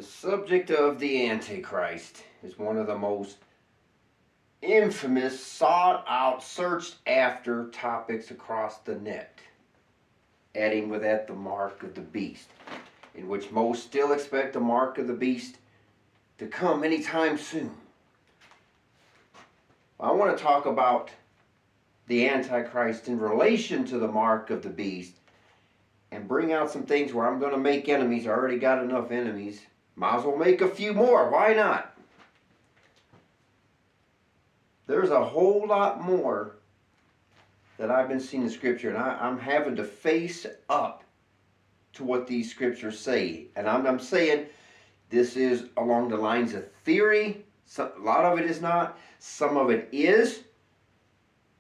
The subject of the Antichrist is one of the most infamous, sought out, searched after topics across the net. Adding with that the mark of the beast, in which most still expect the mark of the beast to come anytime soon. I want to talk about the Antichrist in relation to the mark of the beast and bring out some things where I'm going to make enemies. I already got enough enemies. Might as well make a few more. Why not? There's a whole lot more that I've been seeing in Scripture, and I'm having to face up to what these Scriptures say. And I'm saying this is along the lines of theory. A lot of it is not. Some of it is.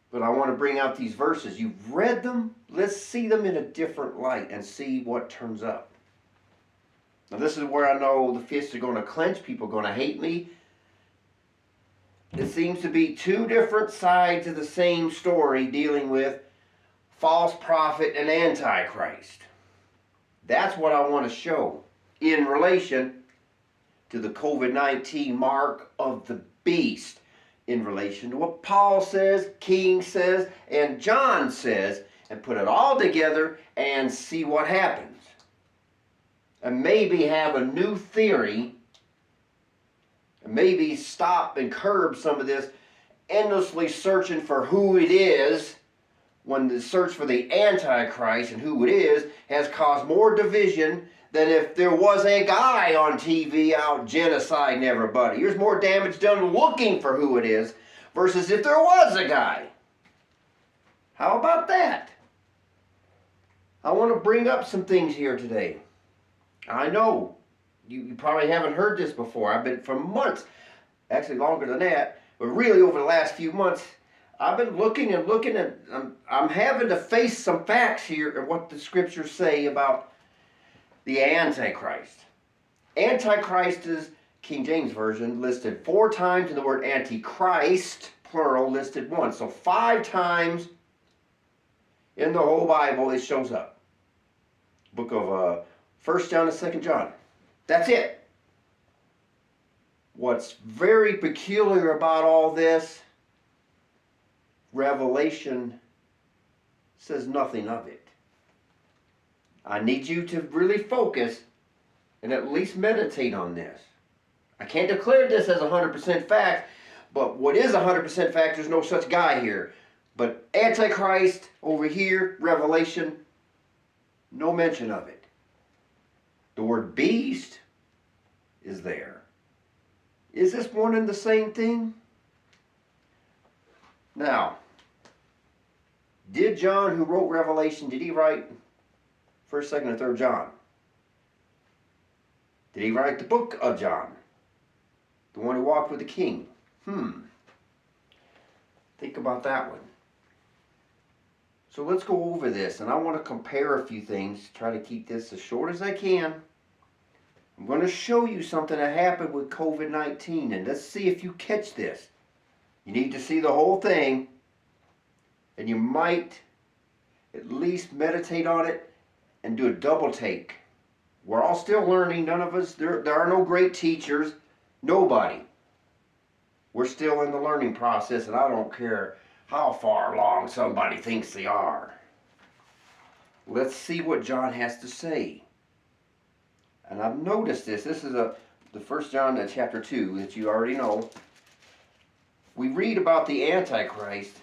But I want to bring out these verses. You've read them. Let's see them in a different light and see what turns up. Now this is where I know the fists are going to clench. People are going to hate me. It seems to be two different sides of the same story dealing with false prophet and Antichrist. That's what I want to show in relation to the COVID-19 mark of the beast, in relation to what Paul says, King says, and John says, and put it all together and see what happens. And maybe have a new theory, and maybe stop and curb some of this endlessly searching for who it is, when the search for the Antichrist and who it is has caused more division than if there was a guy on TV out genociding everybody. There's more damage done looking for who it is versus if there was a guy. How about that? I want to bring up some things here today. I know you probably haven't heard this before. I've been for months, actually longer than that, but really over the last few months, I've been looking and I'm having to face some facts here of what the Scriptures say about the Antichrist. Antichrist is, King James Version, listed 4 times, and the word Antichrist, plural, listed once. So 5 times in the whole Bible it shows up. Book of 1 John and 2 John. That's it. What's very peculiar about all this, Revelation says nothing of it. I need you to really focus and at least meditate on this. I can't declare this as 100% fact, but what is 100% fact, there's no such guy here. But Antichrist over here, Revelation, no mention of it. The word beast is there. Is this one and the same thing? Now, did John, who wrote Revelation, did he write 1st, 2nd, and 3rd John? Did he write the book of John? The one who walked with the king? Think about that one. So let's go over this, and I want to compare a few things, try to keep this as short as I can. I'm going to show you something that happened with COVID-19, and let's see if you catch this. You need to see the whole thing, and you might at least meditate on it and do a double take. We're all still learning. None of us, there are no great teachers. Nobody. We're still in the learning process, and I don't care how far along somebody thinks they are. Let's see what John has to say. And I've noticed this. This is the 1 John chapter 2 that you already know. We read about the Antichrist,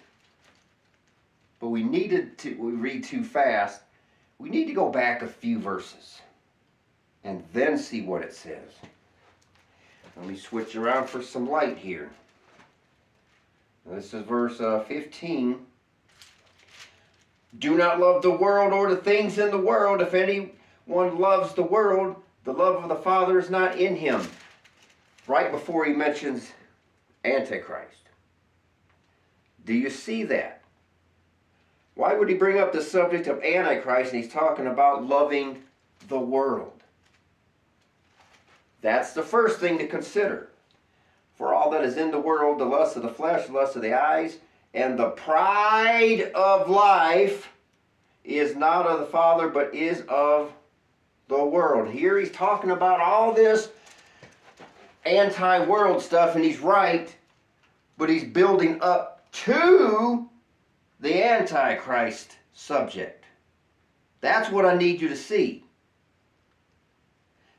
but we read too fast. We need to go back a few verses and then see what it says. Let me switch around for some light here. This is verse 15. Do not love the world or the things in the world. If anyone loves the world, the love of the Father is not in him. Right before he mentions Antichrist. Do you see that? Why would he bring up the subject of Antichrist and he's talking about loving the world? That's the first thing to consider. For all that is in the world, the lust of the flesh, the lust of the eyes, and the pride of life is not of the Father, but is of the world. Here he's talking about all this anti-world stuff, and he's right, but he's building up to the Antichrist subject. That's what I need you to see.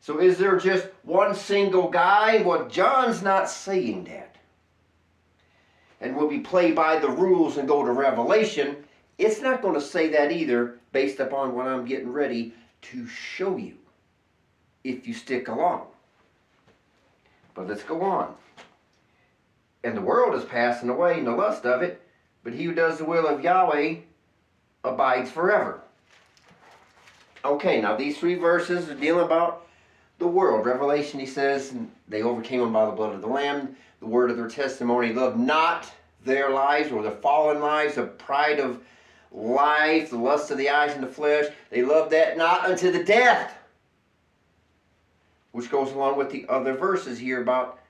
So is there just one single guy? Well, John's not saying that. And when we play by the rules and go to Revelation, it's not going to say that either, based upon what I'm getting ready to show you, if you stick along. But let's go on. And the world is passing away in the lust of it, but he who does the will of Yahweh abides forever. Okay, now these 3 verses are dealing about the world. Revelation, he says, they overcame him by the blood of the Lamb, the word of their testimony, loved not their lives or the fallen lives, the pride of life, the lust of the eyes and the flesh. They loved that not unto the death. Which goes along with the other verses here about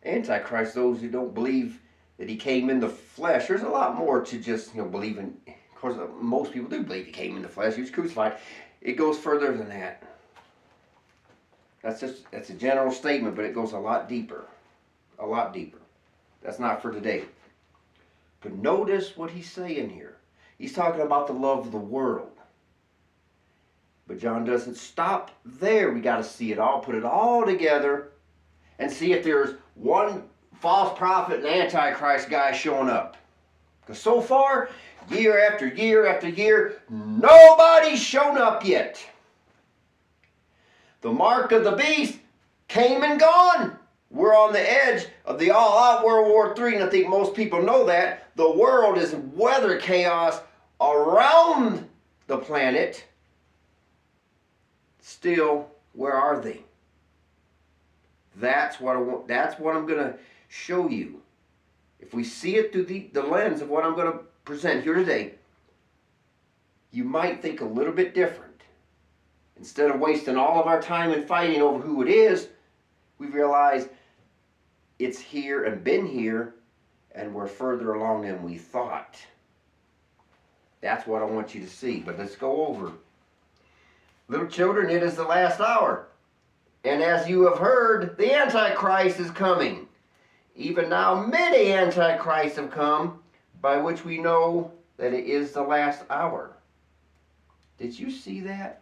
Antichrist, those who don't believe that he came in the flesh. There's a lot more to just, believing. Of course, most people do believe he came in the flesh. He was crucified. It goes further than that. That's a general statement, but it goes a lot deeper. A lot deeper. That's not for today. But notice what he's saying here. He's talking about the love of the world. But John doesn't stop there. We got to see it all, put it all together, and see if there's one false prophet and Antichrist guy showing up. Because so far, year after year after year, nobody's shown up yet. The mark of the beast came and gone. We're on the edge of the all-out World War III, and I think most people know that. The world is weather chaos around the planet. Still, where are they? That's what I want. That's what I'm going to show you. If we see it through the lens of what I'm going to present here today, you might think a little bit different. Instead of wasting all of our time and fighting over who it is, we realize it's here and been here, and we're further along than we thought. That's what I want you to see. But let's go over. Little children, it is the last hour. And as you have heard, the Antichrist is coming. Even now many Antichrists have come, by which we know that it is the last hour. Did you see that?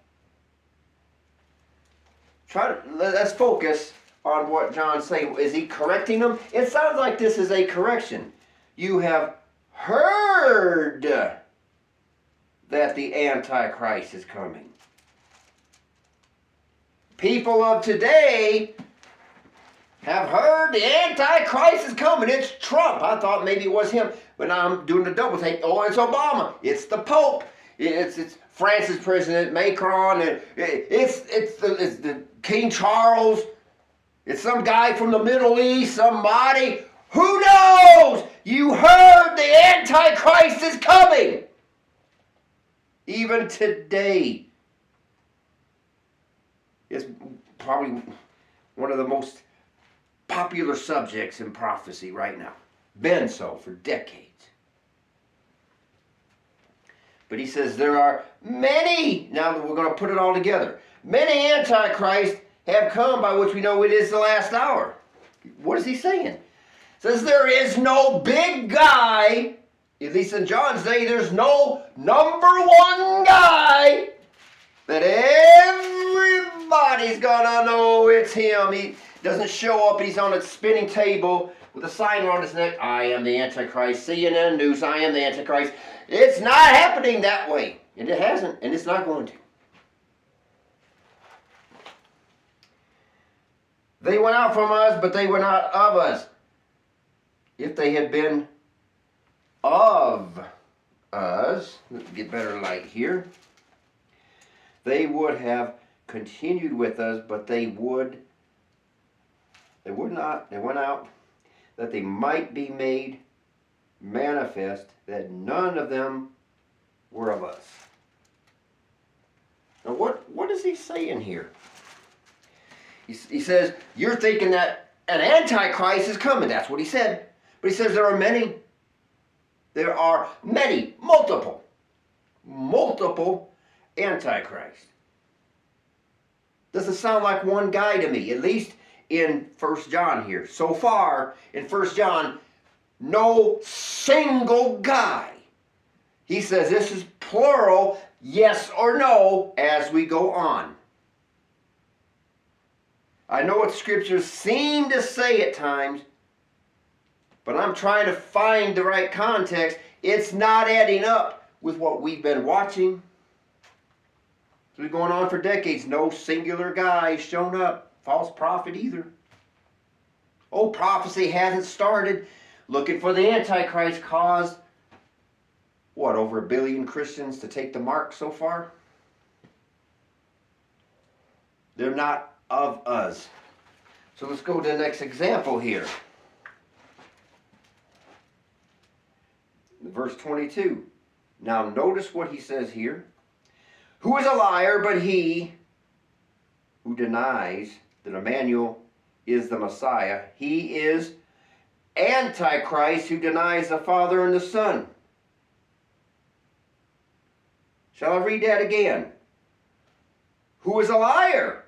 Let's focus on what John's saying. Is he correcting them? It sounds like this is a correction. You have heard that the Antichrist is coming. People of today have heard the Antichrist is coming. It's Trump. I thought maybe it was him, but now I'm doing the double take. Oh, it's Obama. It's the Pope. It's France's president, Macron. And it's the King Charles. It's some guy from the Middle East, somebody. Who knows? You heard the Antichrist is coming. Even today. It's probably one of the most popular subjects in prophecy right now. Been so for decades. But he says there are many, now that we're going to put it all together, many Antichrists have come, by which we know it is the last hour. What is he saying? Says there is no big guy, at least in John's day, there's no number one guy that everybody's gonna know it's him. He doesn't show up, he's on a spinning table with a sign around his neck. I am the Antichrist. CNN News, I am the Antichrist. It's not happening that way. And it hasn't, and it's not going to. They went out from us, but they were not of us. If they had been of us, let's get better light here, they would have continued with us, but they would not. They went out that they might be made manifest that none of them were of us. Now what is he saying here? He says, you're thinking that an Antichrist is coming. That's what he said. But he says there are many. There are many, multiple Antichrists. Doesn't sound like one guy to me. At least in 1 John here. So far in 1 John, no single guy. He says this is plural, yes or no, as we go on. I know what scriptures seem to say at times, but I'm trying to find the right context. It's not adding up with what we've been watching. It's been going on for decades. No singular guy has shown up. False prophet either. Oh, prophecy hasn't started. Looking for the Antichrist caused, what, over 1 billion Christians to take the mark so far? They're not of us. So let's go to the next example here. Verse 22. Now notice what he says here. Who is a liar but he who denies that Emmanuel is the Messiah? He is Antichrist who denies the Father and the Son. Shall I read that again? Who is a liar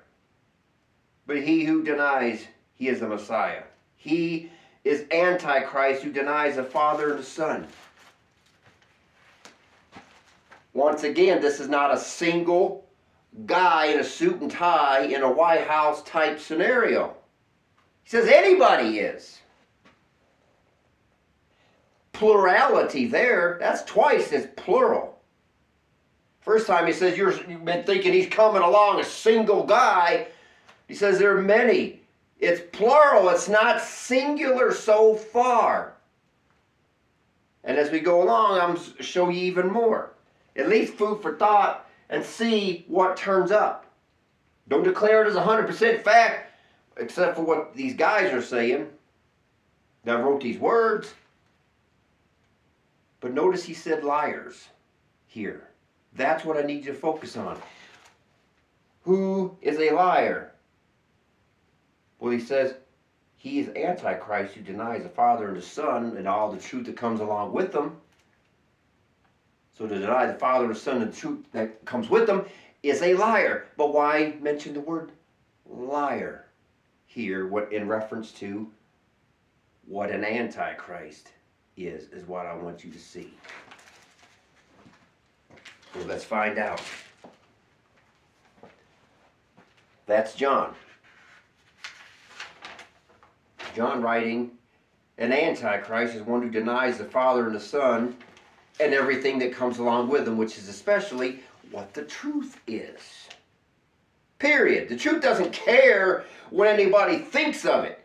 but he who denies he is the Messiah? He is Antichrist who denies the Father and the Son. Once again, this is not a single guy in a suit and tie in a White House type scenario. He says anybody is. Plurality there, that's twice as plural. First time he says you've been thinking he's coming along a single guy. He says there are many. It's plural, it's not singular so far. And as we go along, I'm going to show you even more. At least food for thought and see what turns up. Don't declare it as 100% fact, except for what these guys are saying that wrote these words. But notice he said liars here. That's what I need you to focus on. Who is a liar? Well, he says he is Antichrist who denies the Father and the Son and all the truth that comes along with them. So to deny the Father and the Son and the truth that comes with them is a liar. But why mention the word liar here? What in reference to what an Antichrist is what I want you to see. So let's find out. That's John. John writing, an Antichrist is one who denies the Father and the Son and everything that comes along with them, which is especially what the truth is. Period. The truth doesn't care what anybody thinks of it.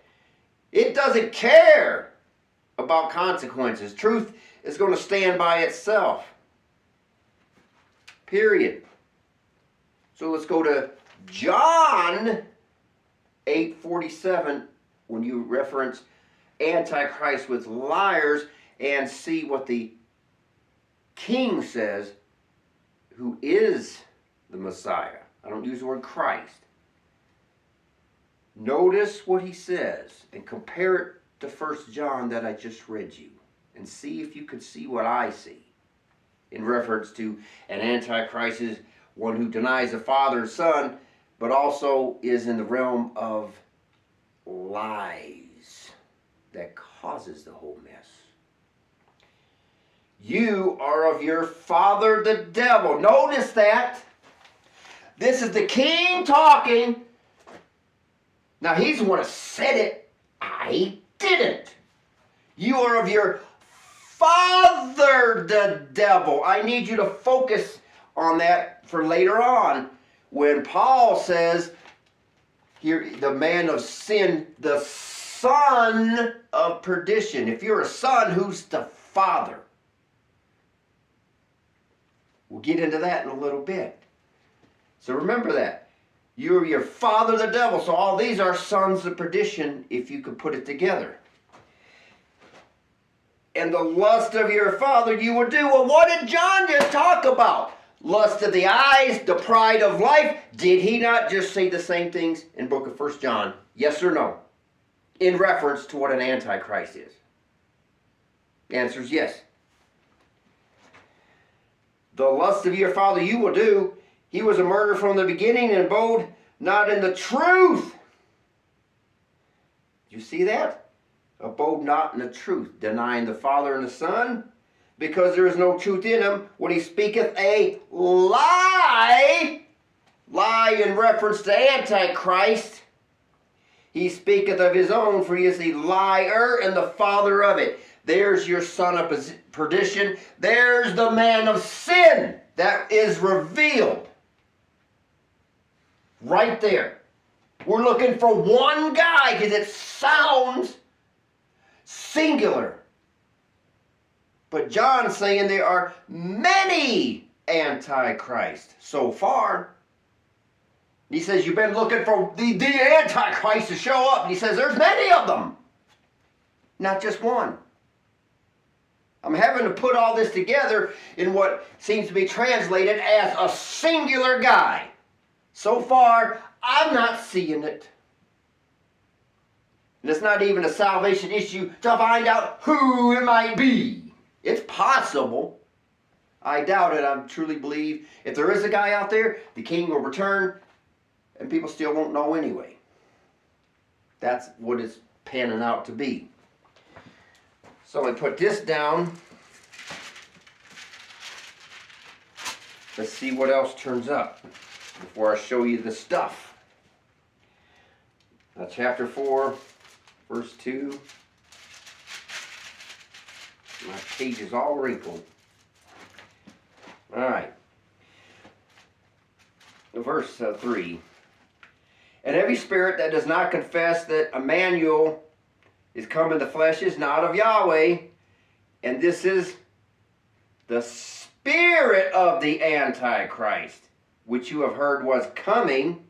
It doesn't care about consequences. Truth is going to stand by itself. Period. So let's go to John 8:47 when you reference Antichrist with liars and see what the King says, who is the Messiah. I don't use the word Christ. Notice what he says and compare it to 1 John that I just read you and see if you could see what I see in reference to an Antichrist is one who denies the Father and Son, but also is in the realm of lies that causes the whole mess. You are of your father the devil. Notice that. This is the king talking. Now he's the one who said it. I didn't. You are of your father the devil. I need you to focus on that for later on when Paul says here, the man of sin, the son of perdition. If you're a son, who's the father? We'll get into that in a little bit. So remember that. You're your father the devil. So all these are sons of perdition if you could put it together. And the lust of your father you will do. Well, what did John just talk about? Lust of the eyes, the pride of life. Did he not just say the same things in book of 1 John? Yes or no? In reference to what an Antichrist is. The answer is yes. The lust of your father you will do. He was a murderer from the beginning and abode not in the truth. You see that? Abode not in the truth, denying the Father and the Son, because there is no truth in him. When he speaketh a lie in reference to Antichrist, he speaketh of his own, for he is a liar and the father of it. There's your son of perdition. There's the man of sin that is revealed. Right there. We're looking for one guy because it sounds singular. But John's saying there are many antichrists so far. He says you've been looking for the Antichrist to show up. And he says there's many of them. Not just one. I'm having to put all this together in what seems to be translated as a singular guy. So far, I'm not seeing it. And it's not even a salvation issue to find out who it might be. It's possible. I doubt it. I truly believe if there is a guy out there, the king will return and people still won't know anyway. That's what it's panning out to be. So I put this down. Let's see what else turns up before I show you the stuff. Chapter 4, verse 2. My page is all wrinkled. All right. Verse 3. And every spirit that does not confess that Emmanuel is come in the flesh is not of Yahweh, and this is the spirit of the Antichrist, which you have heard was coming,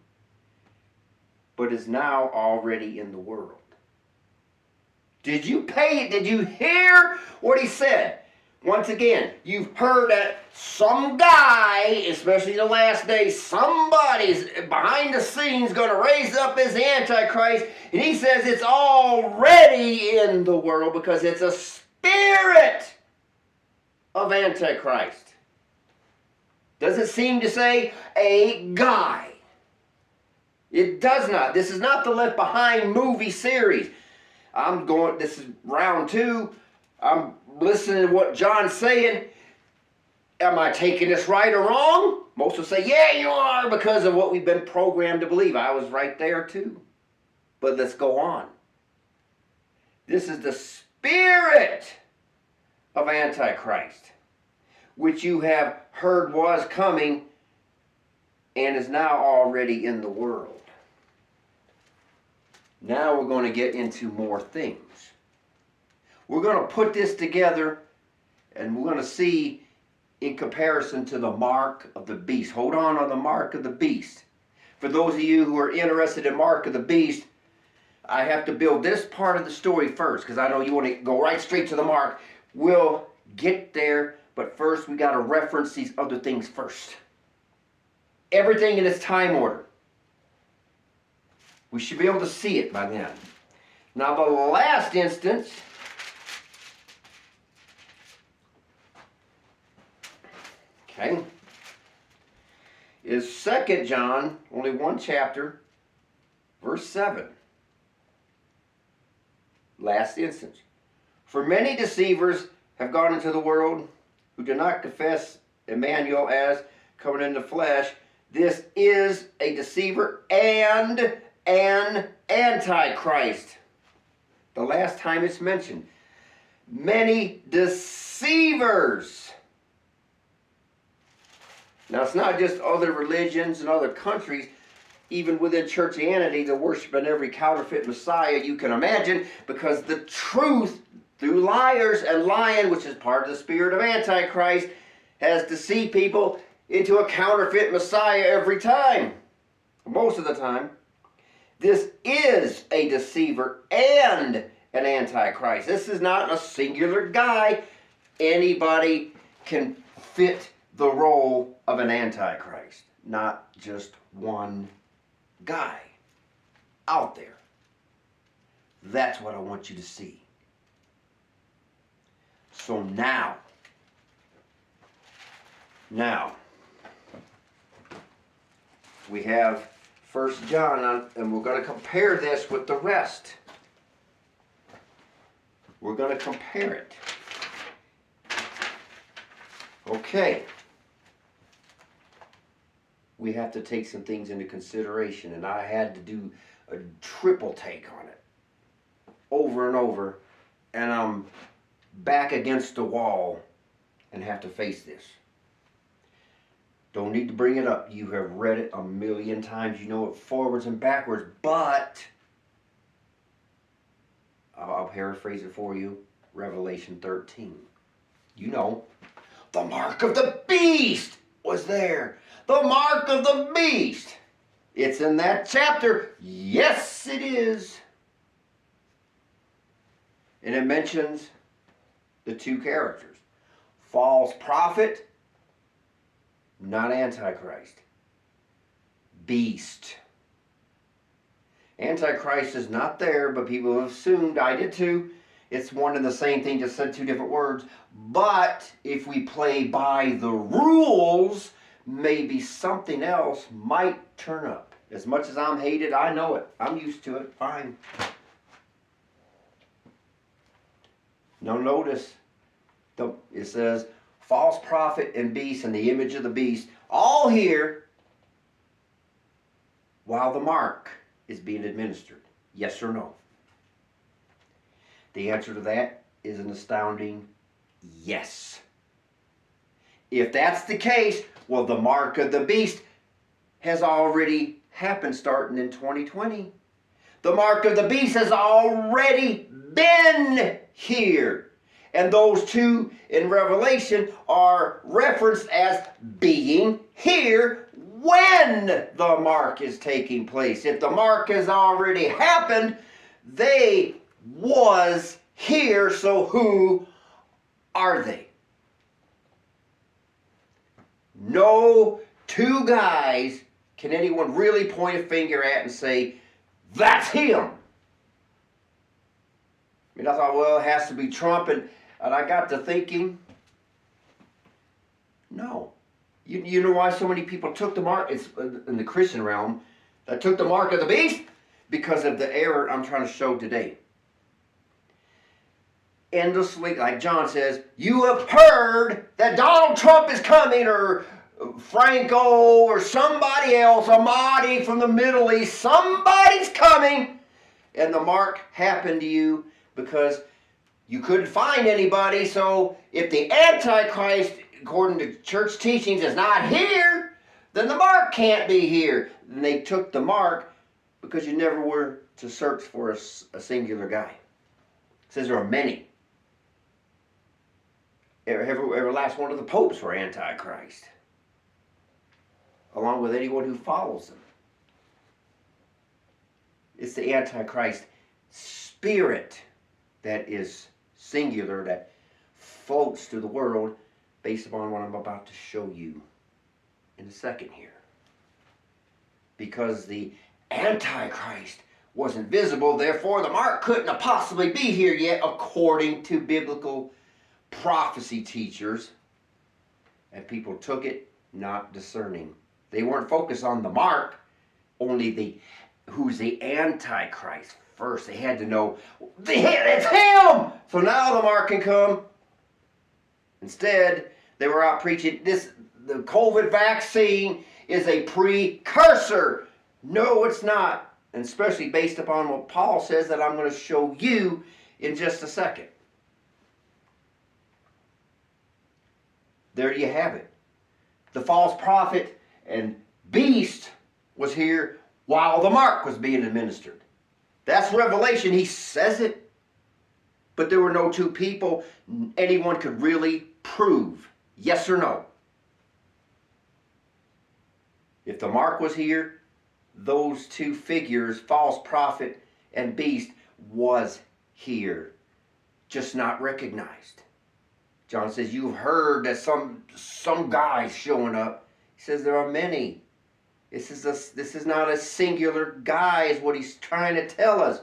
but is now already in the world. Did you hear what he said? Once again, you've heard that some guy, especially the last days, somebody's behind the scenes going to raise up as the Antichrist, and he says it's already in the world because it's a spirit of Antichrist. Doesn't seem to say a guy. It does not. This is not the Left Behind movie series. This is round 2. I'm listening to what John's saying. Am I taking this right or wrong? Most will say, yeah, you are, because of what we've been programmed to believe. I was right there too. But let's go on. This is the spirit of Antichrist, which you have heard was coming and is now already in the world. Now we're going to get into more things. We're going to put this together and we're going to see in comparison to the mark of the beast. Hold on the mark of the beast. For those of you who are interested in mark of the beast, I have to build this part of the story first because I know you want to go right straight to the mark. We'll get there, but first we got to reference these other things first. Everything in its time order. We should be able to see it by then. Now the last instance is 2 John, only one chapter, verse 7. Last instance. For many deceivers have gone into the world who do not confess Emmanuel as coming in the flesh. This is a deceiver and an antichrist. The last time it's mentioned. Many deceivers. Now it's not just other religions and other countries. Even within churchianity, they're worshiping every counterfeit Messiah you can imagine, because the truth, through liars and lying, which is part of the spirit of Antichrist, has deceived people into a counterfeit Messiah every time. Most of the time. This is a deceiver and an Antichrist. This is not a singular guy. Anybody can fit the role of an Antichrist. Not just one guy out there. That's what I want you to see. So now, we have 1 John, and we're going to compare this with the rest We're going to compare it. Okay. We have to take some things into consideration, and I had to do a triple take on it over and over, and I'm back against the wall and have to face this. Don't need to bring it up. You have read it a million times. You know it forwards and backwards, but I'll paraphrase it for you. Revelation 13. You know, the mark of the beast was there. The mark of the beast. It's in that chapter. Yes, it is. And it mentions the two characters. False prophet, not Antichrist. Beast. Antichrist is not there, but people have assumed, I did too, it's one and the same thing, just said two different words. But if we play by the rules, maybe something else might turn up. As much as I'm hated, I know it. I'm used to it. Fine. Now notice, it says, false prophet and beast and the image of the beast, all here while the mark is being administered. Yes or no? The answer to that is an astounding yes. If that's the case, well, the mark of the beast has already happened starting in 2020. The mark of the beast has already been here. And those two in Revelation are referenced as being here when the mark is taking place. If the mark has already happened, they was here, so who are they? No two guys can anyone really point a finger at and say, that's him. I mean, I thought, well, it has to be Trump, and I got to thinking, no. You know why so many people took the mark, it's in the Christian realm, that took the mark of the beast? Because of the error I'm trying to show today. Endlessly, like John says, you have heard that Donald Trump is coming, or Franco, or somebody else, a Motb from the Middle East, somebody's coming, and the mark happened to you because you couldn't find anybody. So if the Antichrist, according to church teachings, is not here, then the mark can't be here. And they took the mark because you never were to search for a singular guy. It says there are many. Every last one of the popes were Antichrist, along with anyone who follows them. It's the Antichrist spirit that is singular, that floats through the world based upon what I'm about to show you in a second here. Because the Antichrist wasn't visible, therefore the mark couldn't possibly be here yet, according to biblical prophecy teachers. And people took it not discerning. They weren't focused on the mark, only who's the Antichrist first. They had to know, it's him! So now the mark can come. Instead, they were out preaching the COVID vaccine is a precursor. No, it's not. And especially based upon what Paul says that I'm going to show you in just a second. There you have it. The false prophet and beast was here while the mark was being administered. That's Revelation. He says it. But there were no two people anyone could really prove. Yes or no? If the mark was here, those two figures, false prophet and beast, was here, just not recognized. John says, you've heard that some guy's showing up. He says there are many. This is not a singular guy, is what he's trying to tell us.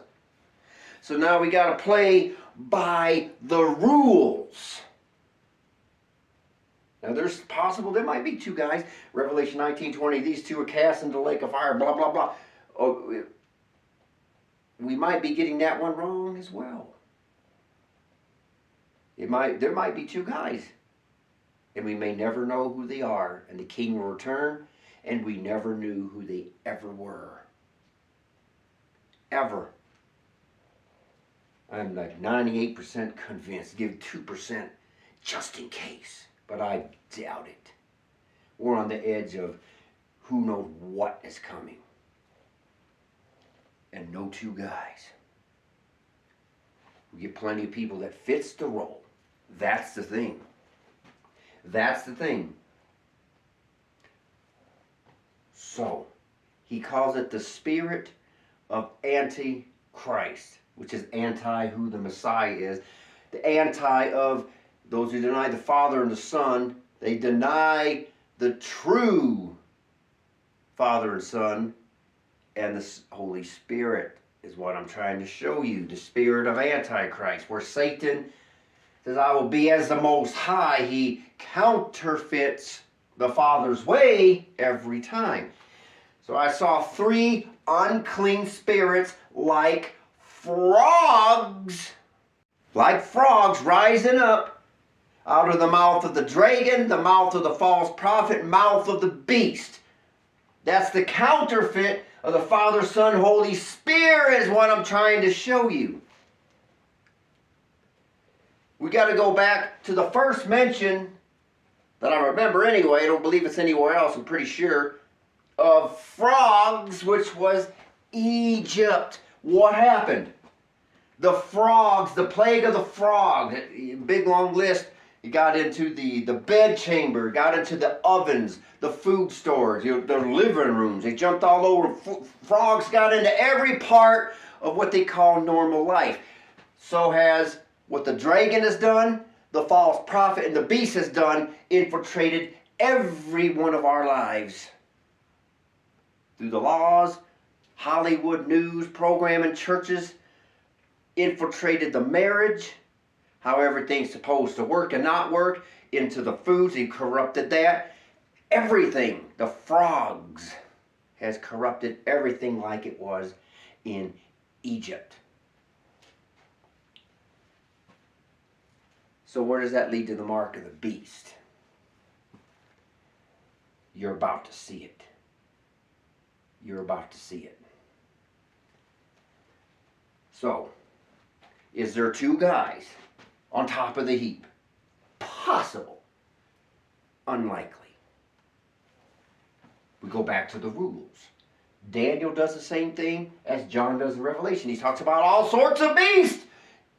So now we got to play by the rules. Now there's possible there might be two guys. Revelation 19:20, these two are cast into the lake of fire, blah, blah, blah. Oh, we might be getting that one wrong as well. There might be two guys, and we may never know who they are, and the king will return, and we never knew who they ever were. Ever. I'm like 98% convinced. Give 2% just in case, but I doubt it. We're on the edge of who knows what is coming. And no two guys. We get plenty of people that fits the role. That's the thing. That's the thing. So, he calls it the spirit of Antichrist, which is anti who the Messiah is. The anti of those who deny the Father and the Son. They deny the true Father and Son, and the Holy Spirit is what I'm trying to show you. The spirit of Antichrist, where Satan says, I will be as the Most High. He counterfeits the Father's way every time. So I saw 3 unclean spirits like frogs rising up out of the mouth of the dragon, the mouth of the false prophet, mouth of the beast. That's the counterfeit of the Father, Son, Holy Spirit is what I'm trying to show you. We got to go back to the first mention that I remember anyway. I don't believe it's anywhere else, I'm pretty sure, of frogs, which was Egypt. What happened? The frogs, the plague of the frog, big long list. It got into the bed chamber, got into the ovens, the food stores, the living rooms. They jumped all over. Frogs got into every part of what they call normal life. So has what the dragon has done, the false prophet and the beast has done, infiltrated every one of our lives. Through the laws, Hollywood news, programming, churches, infiltrated the marriage, how everything's supposed to work and not work, into the foods, he corrupted that. Everything, the frogs, has corrupted everything like it was in Egypt. So where does that lead to the mark of the beast? You're about to see it. You're about to see it. So, is there 2 guys on top of the heap? Possible. Unlikely. We go back to the rules. Daniel does the same thing as John does in Revelation. He talks about all sorts of beasts.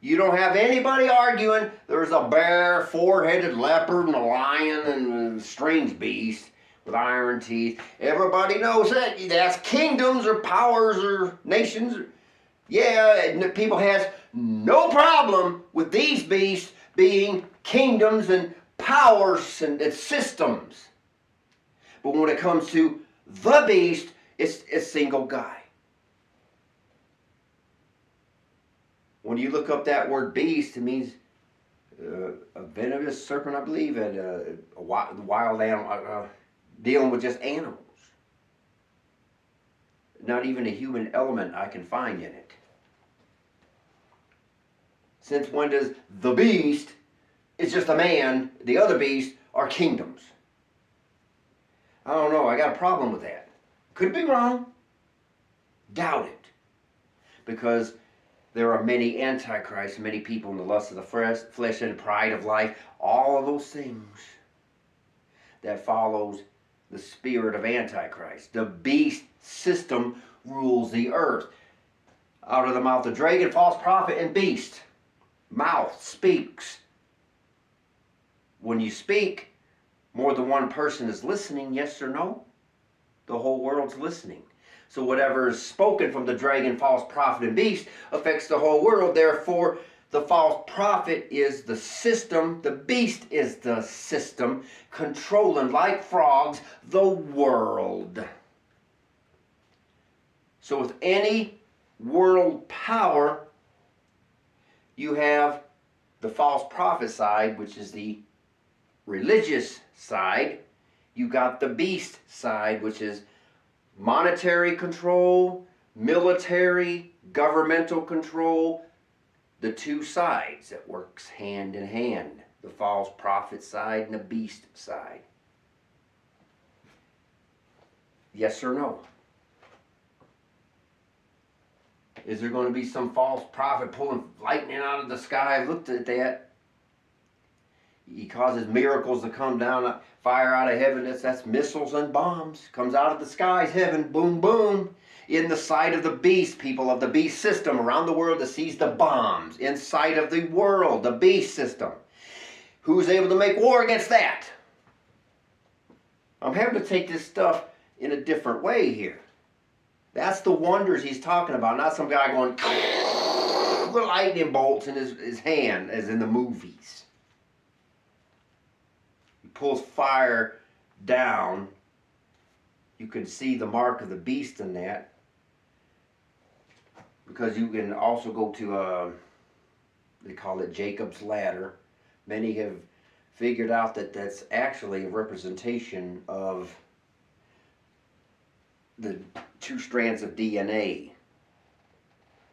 You don't have anybody arguing there's a bear, 4-headed leopard, and a lion, and a strange beast with iron teeth. Everybody knows that. That's kingdoms or powers or nations. Yeah, people has no problem with these beasts being kingdoms and powers and systems. But when it comes to the beast, it's a single guy. When you look up that word beast, it means a venomous serpent, I believe, and a wild animal, dealing with just animals. Not even a human element I can find in it. Since when does the beast, it's just a man, the other beasts are kingdoms? I don't know, I got a problem with that. Could be wrong. Doubt it. Because there are many antichrists, many people in the lust of the flesh and pride of life, all of those things that follows the spirit of Antichrist. The beast system rules the earth. Out of the mouth of dragon, false prophet, and beast. Mouth speaks. When you speak, more than one person is listening, yes or no? The whole world's listening. So whatever is spoken from the dragon, false prophet, and beast affects the whole world. Therefore, the false prophet is the system. The beast is the system, controlling, like frogs, the world. So with any world power, you have the false prophet side, which is the religious side. You got the beast side, which is monetary control, military, governmental control, the two sides that works hand in hand. The false prophet side and the beast side. Yes or no? Is there going to be some false prophet pulling lightning out of the sky? I've looked at that. He causes miracles to come down, fire out of heaven. That's missiles and bombs. Comes out of the skies, heaven, boom, boom. In the sight of the beast, people of the beast system around the world that sees the bombs. In sight of the world, the beast system. Who's able to make war against that? I'm having to take this stuff in a different way here. That's the wonders he's talking about, not some guy going with lightning bolts in his hand, as in the movies. He pulls fire down. You can see the mark of the beast in that. Because you can also go to, they call it Jacob's ladder. Many have figured out that that's actually a representation of the two strands of DNA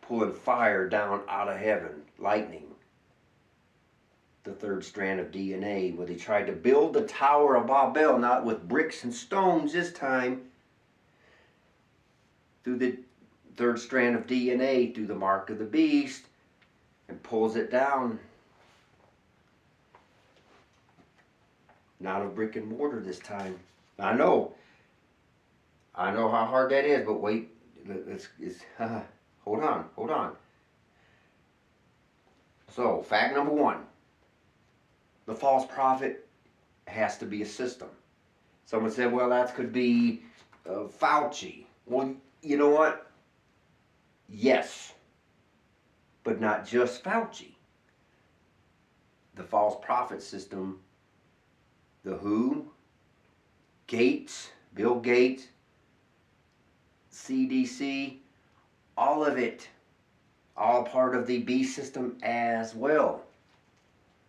pulling fire down out of heaven, lightning. The third strand of DNA, where they tried to build the Tower of Babel, not with bricks and stones this time, through the third strand of DNA, through the mark of the beast, and pulls it down. Not a brick and mortar this time. I know how hard that is, but wait, hold on. So, fact number one, the false prophet has to be a system. Someone said, well, that could be Fauci. Well, you know what? Yes, but not just Fauci. The false prophet system, the WHO, Gates, Bill Gates, CDC, all of it, all part of the beast system as well.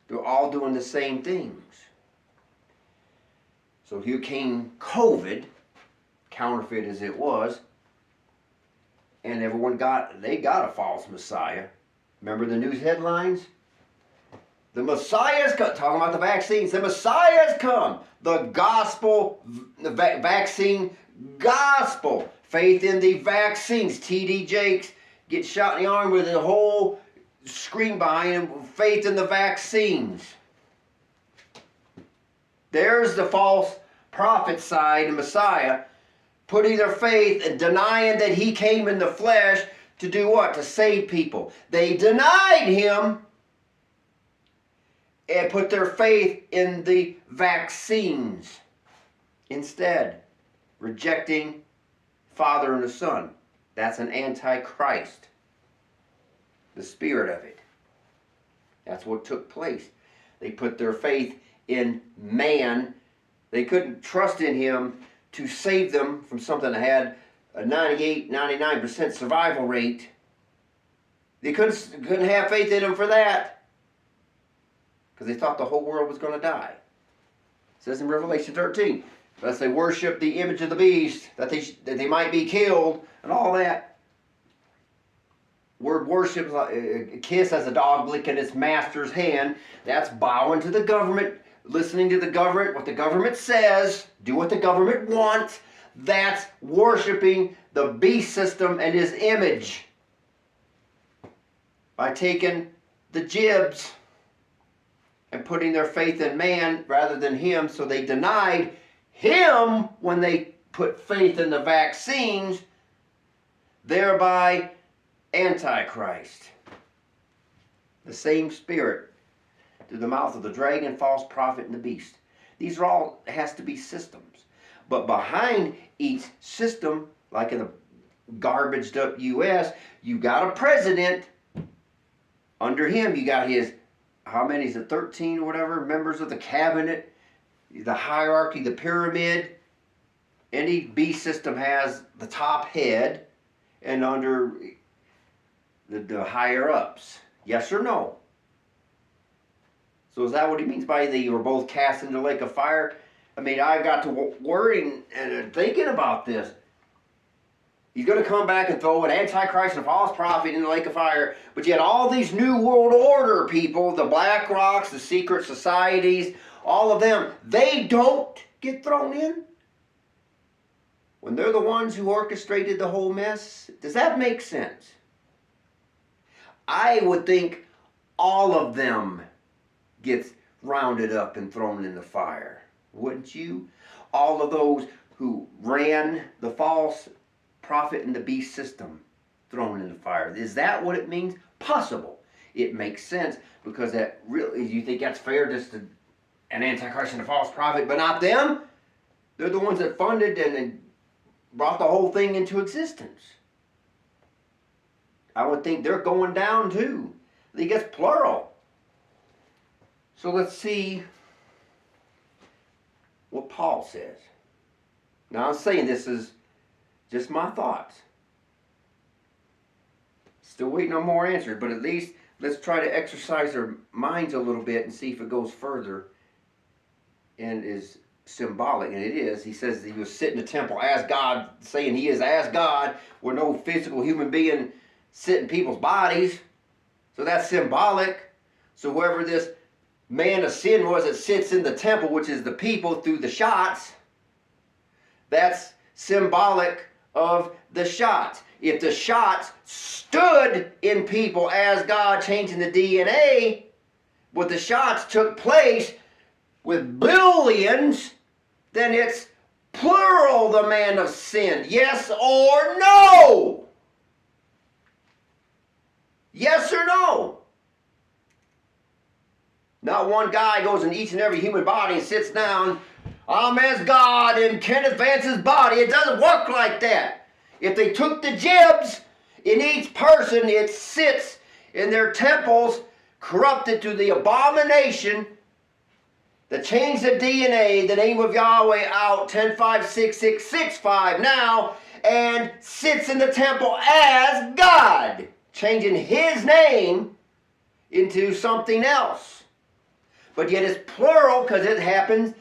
They're all doing the same things. So here came COVID, counterfeit as it was, and everyone got a false Messiah. Remember the news headlines? The Messiah's come, talking about the vaccines, the Messiah's come. The gospel, the vaccine gospel. Faith in the vaccines. T.D. Jakes gets shot in the arm with a whole screen behind him. Faith in the vaccines. There's the false prophet side, the Messiah, putting their faith and denying that he came in the flesh to do what? To save people. They denied him and put their faith in the vaccines instead, rejecting Father and the Son. That's an Antichrist. The spirit of it. That's what took place. They put their faith in man. They couldn't trust in him to save them from something that had a 99% survival rate. They couldn't have faith in him for that, because they thought the whole world was going to die. It says in Revelation 13, unless they worship the image of the beast, that they might be killed, and all that. Word worship, a kiss as a dog licking its master's hand. That's bowing to the government, listening to the government, what the government says, do what the government wants. That's worshiping the beast system and his image. By taking the jibs and putting their faith in man rather than him, so they denied him when they put faith in the vaccines, thereby Antichrist. The same spirit through the mouth of the dragon, false prophet, and the beast. These are all, has to be systems. But behind each system, like in the garbaged up U.S., you got a president. Under him, you got his, how many is it, 13 or whatever, members of the cabinet, the hierarchy, the pyramid. Any beast system has the top head and under the higher ups. Yes or no? So is that what he means by they were both cast into the lake of fire? I mean, I got to worrying and thinking about this. He's going to come back and throw an Antichrist and a false prophet in the lake of fire. But yet all these New World Order people, the Black Rocks, the secret societies, all of them, they don't get thrown in? When they're the ones who orchestrated the whole mess? Does that make sense? I would think all of them get rounded up and thrown in the fire. Wouldn't you? All of those who ran the false prophet and the beast system thrown in the fire. Is that what it means? Possible. It makes sense because that really, you think that's fair just to an Antichrist and a false prophet, but not them? They're the ones that funded and brought the whole thing into existence. I would think they're going down too. I think it's plural. So let's see what Paul says. Now I'm saying this is just my thoughts. Still waiting on more answers, but at least let's try to exercise our minds a little bit and see if it goes further and is symbolic, and it is. He says he was sitting in the temple as God, saying he is as God, where no physical human being sit in people's bodies. So that's symbolic. So whoever this man of sin was that sits in the temple, which is the people through the shots, that's symbolic of the shots. If the shots stood in people as God changing the DNA, but the shots took place with billions, then it's plural, the man of sin. Yes or no? Yes or no? Not one guy goes in each and every human body and sits down, I'm as God in Kenneth Vance's body. It doesn't work like that. If they took the jibs in each person, it sits in their temples, corrupted to the abomination that changed the DNA, the name of Yahweh out 10-5-6-6-6-5 now, and sits in the temple as God, changing his name into something else. But yet it's plural because it happens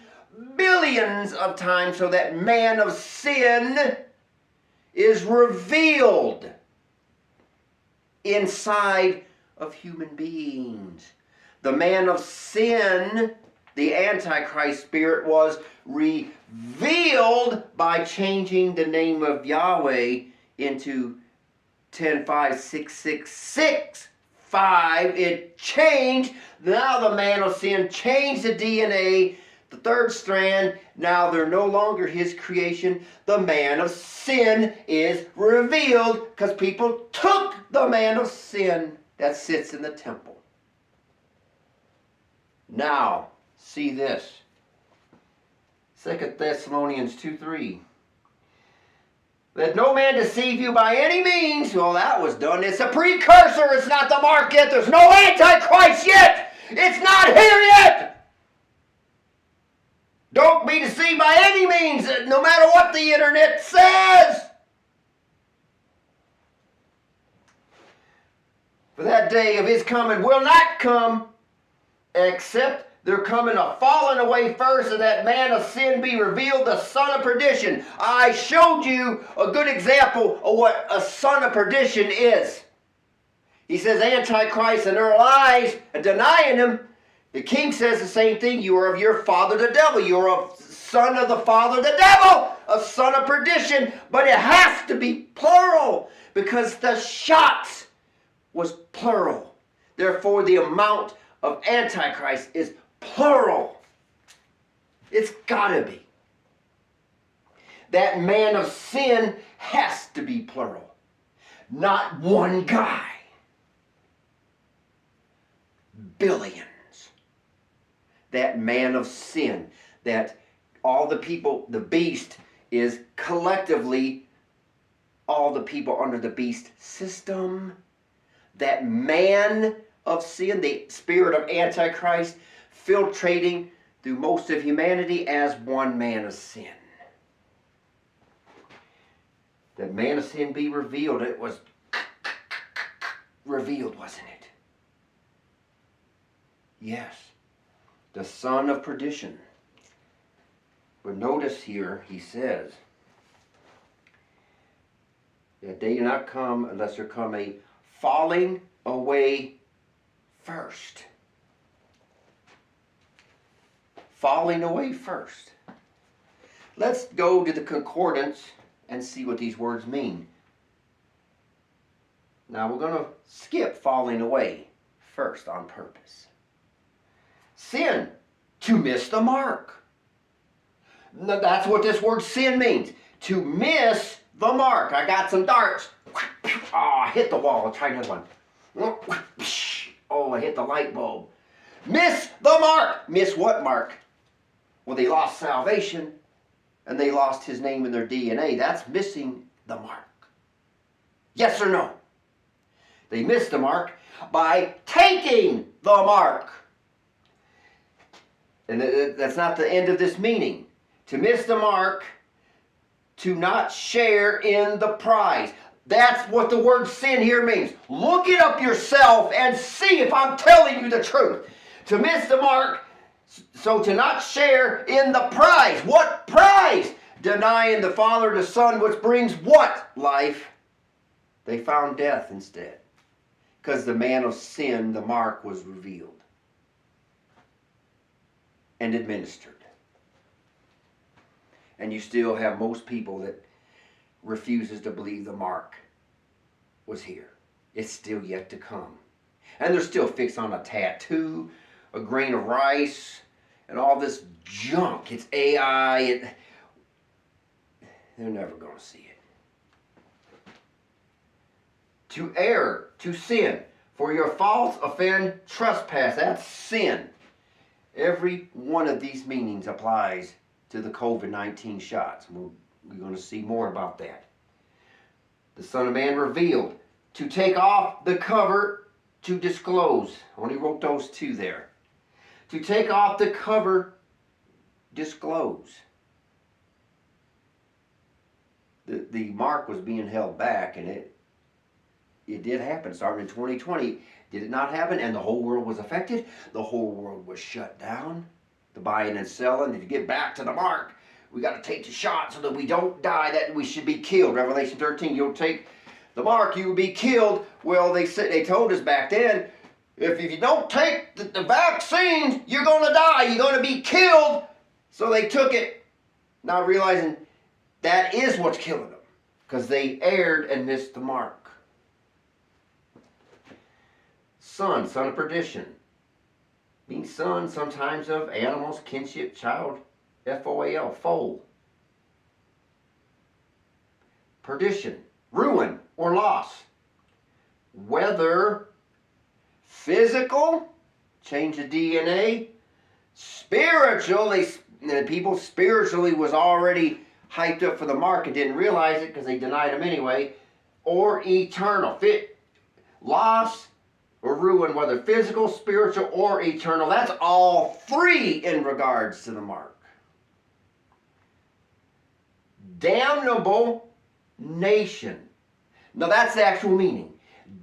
billions of times, so that man of sin is revealed inside of human beings. The man of sin, the Antichrist spirit, was revealed by changing the name of Yahweh into 10-5-6-6-6-5. It changed. Now the man of sin changed the DNA, the third strand. Now they're no longer his creation. The man of sin is revealed because people took the man of sin that sits in the temple. Now, see this. 2 Thessalonians 2:3. Let no man deceive you by any means. Well, that was done. It's a precursor. It's not the mark yet. There's no Antichrist yet. It's not here yet. Don't be deceived by any means, no matter what the internet says. For that day of his coming will not come, except there coming a falling away first, and that man of sin be revealed, the son of perdition. I showed you a good example of what a son of perdition is. He says Antichrist in their lies and denying him. The king says the same thing. You are of your father the devil. You are a son of the father the devil, a son of perdition. But it has to be plural because the shots was plural. Therefore, the amount of Antichrist is plural. It's gotta be. That man of sin has to be plural. Not one guy. Billions. That man of sin, that all the people, the beast is collectively all the people under the beast system. That man of sin, the spirit of Antichrist, filtrating through most of humanity as one man of sin. That man of sin be revealed. It was revealed, wasn't it? Yes. The son of perdition. But notice here, he says, That day do not come unless there come a falling away first. Falling away first. Let's go to the concordance and see what these words mean. Now we're going to skip falling away first on purpose. Sin, to miss the mark. Now, that's what this word sin means. To miss the mark. I got some darts. Oh, I hit the wall. I'll try another one. Oh, I hit the light bulb. Miss the mark. Miss what mark? Well, they lost salvation and they lost his name in their DNA. That's missing the mark. Yes or no? They missed the mark by taking the mark. And that's not the end of this meaning. To miss the mark, to not share in the prize. That's what the word sin here means. Look it up yourself and see if I'm telling you the truth. To miss the mark, so to not share in the prize. What prize? Denying the Father and the Son, which brings what? Life. They found death instead. Because the man of sin, the mark, was revealed and administered. And you still have most people that refuses to believe the mark was here. It's still yet to come. And they're still fixed on a tattoo, a grain of rice, and all this junk. It's AI. They're never going to see it. To err, to sin. For your faults offend trespass. That's sin. Every one of these meanings applies to the COVID-19 shots. We're going to see more about that. The Son of Man revealed. To take off the cover, to disclose. I only wrote those two there. To take off the cover, disclose. The mark was being held back, and it did happen. Starting in 2020, did it not happen? And the whole world was affected. The whole world was shut down. The buying and selling. And to get back to the mark, we got to take the shot so that we don't die, that we should be killed. Revelation 13, you'll take the mark, you will be killed. Well, they told us back then, if you don't take the vaccine, you're going to die. You're going to be killed. So they took it, not realizing that is what's killing them, because they erred and missed the mark. Son of perdition. Means son, sometimes of animals, kinship, child, F-O-A-L, foal. Perdition, ruin or loss. Whether physical, change the DNA, spiritual, people spiritually was already hyped up for the mark and didn't realize it because they denied him anyway, or eternal, loss or ruin, whether physical, spiritual, or eternal. That's all three in regards to the mark. Damnable nation. Now that's the actual meaning.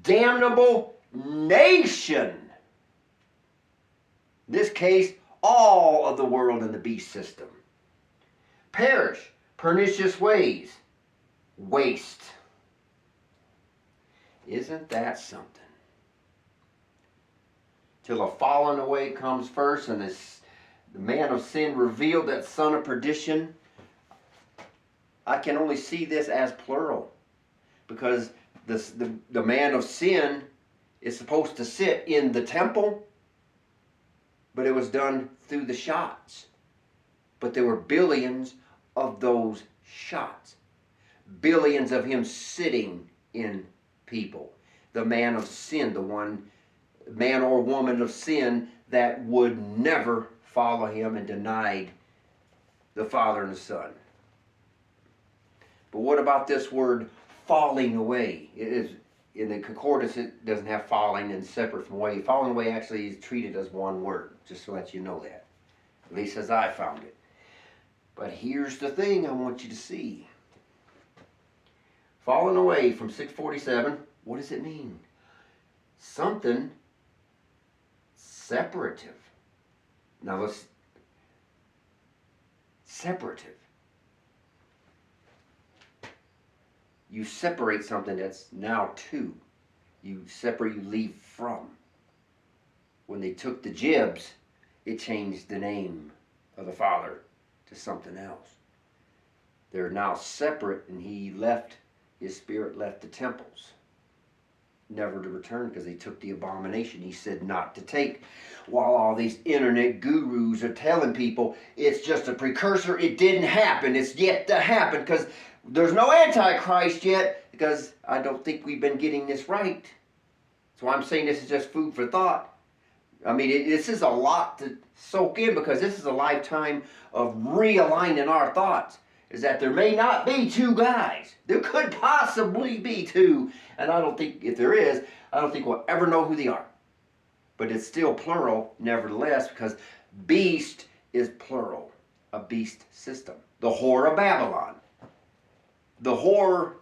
Damnable nation. In this case, all of the world in the beast system. Perish, pernicious ways, waste. Isn't that something? Till a fallen away comes first, and the man of sin revealed, that son of perdition. I can only see this as plural, because the man of sin is supposed to sit in the temple, but it was done through the shots. But there were billions of those shots. Billions of him sitting in people. The man of sin, the one man or woman of sin that would never follow him and denied the Father and the Son. But what about this word falling away? It is in the concordance, it doesn't have falling and separate from away. Falling away actually is treated as one word, just to let you know that. At least as I found it. But here's the thing I want you to see. Falling away from 647, what does it mean? Something separative. Now let's, separative. You separate something that's now two. You separate, you leave from. When they took the jibs, it changed the name of the Father to something else. They're now separate, and his spirit left the temples, never to return, because they took the abomination he said not to take. While all these internet gurus are telling people it's just a precursor, it didn't happen, it's yet to happen, because there's no Antichrist yet, because I don't think we've been getting this right. So I'm saying this is just food for thought. I mean, this is a lot to soak in, because this is a lifetime of realigning our thoughts. Is that there may not be two guys. There could possibly be two. And I don't think, if there is, I don't think we'll ever know who they are. But it's still plural, nevertheless, because beast is plural. A beast system. The whore of Babylon. The whore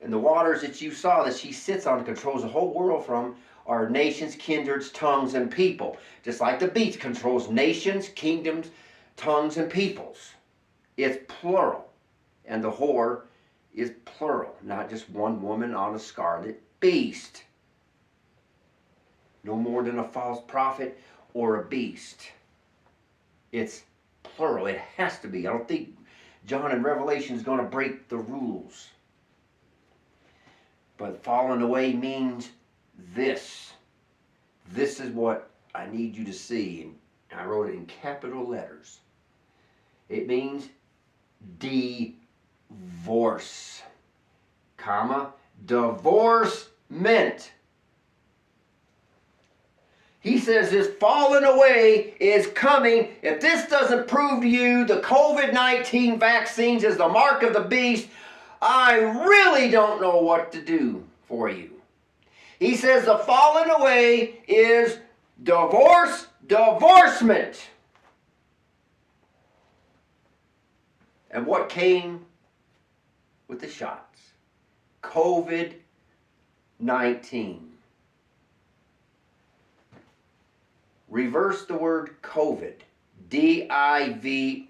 and the waters that you saw that she sits on and controls the whole world from are nations, kindreds, tongues, and people. Just like the beast controls nations, kingdoms, tongues, and peoples. It's plural. And the whore is plural. Not just one woman on a scarlet beast. No more than a false prophet or a beast. It's plural. It has to be. I don't think John in Revelation is going to break the rules. But falling away means this. This is what I need you to see. And I wrote it in capital letters. It means divorce, comma, divorcement. He says this falling away is coming. If this doesn't prove to you the COVID-19 vaccines is the mark of the beast, I really don't know what to do for you. He says the falling away is divorcement. And what came with the shots? COVID-19. Reverse the word COVID. D-I-V-O-C.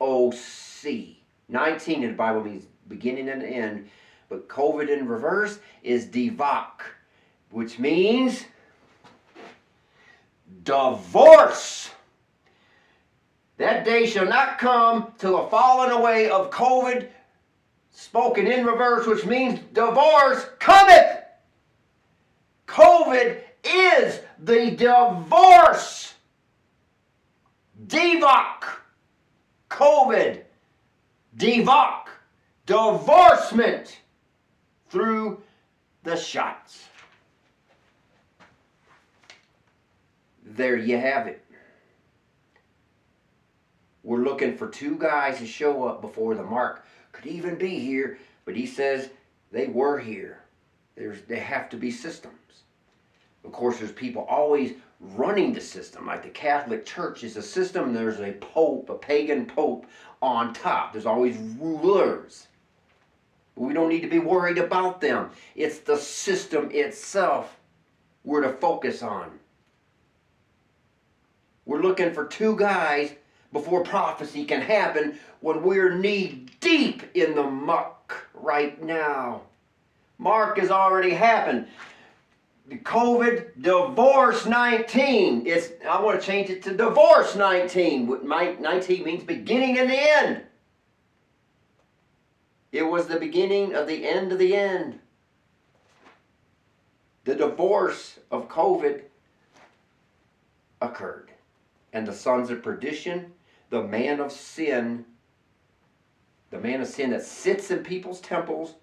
19 in the Bible means beginning and end. But COVID in reverse is divok, which means divorce. That day shall not come till the falling away of COVID, spoken in reverse, which means divorce, cometh. COVID is the divorce. Divok. COVID. Divok. Divorcement through the shots. There you have it. We're looking for two guys to show up before the mark. Could even be here, but he says they were here. They have to be systems. Of course, there's people always running the system. Like the Catholic Church is a system. There's a pope, a pagan pope on top. There's always rulers. We don't need to be worried about them. It's the system itself we're to focus on. We're looking for two guys before prophecy can happen when we're knee deep in the muck right now. Mark has already happened. The COVID divorce 19. I want to change it to divorce 19. 19 means beginning and the end. It was the beginning of the end of the end. The divorce of COVID occurred. And the sons of perdition, the man of sin that sits in people's temples,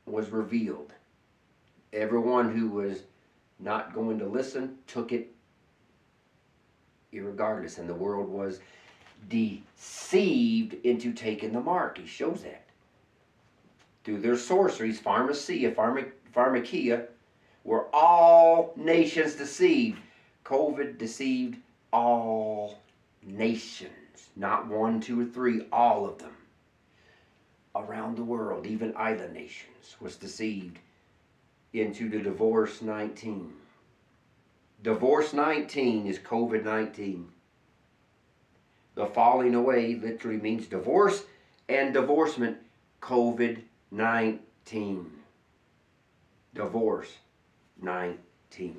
was revealed. Everyone who was not going to listen took it irregardless, and the world was deceived into taking the mark. He shows that. Through their sorceries, pharmakia, were all nations deceived. COVID deceived all nations. Not one, two, or three, all of them. Around the world, even island nations, was deceived into the divorce 19. Divorce 19 is COVID-19. The falling away literally means divorce and divorcement COVID-19. Divorce 19.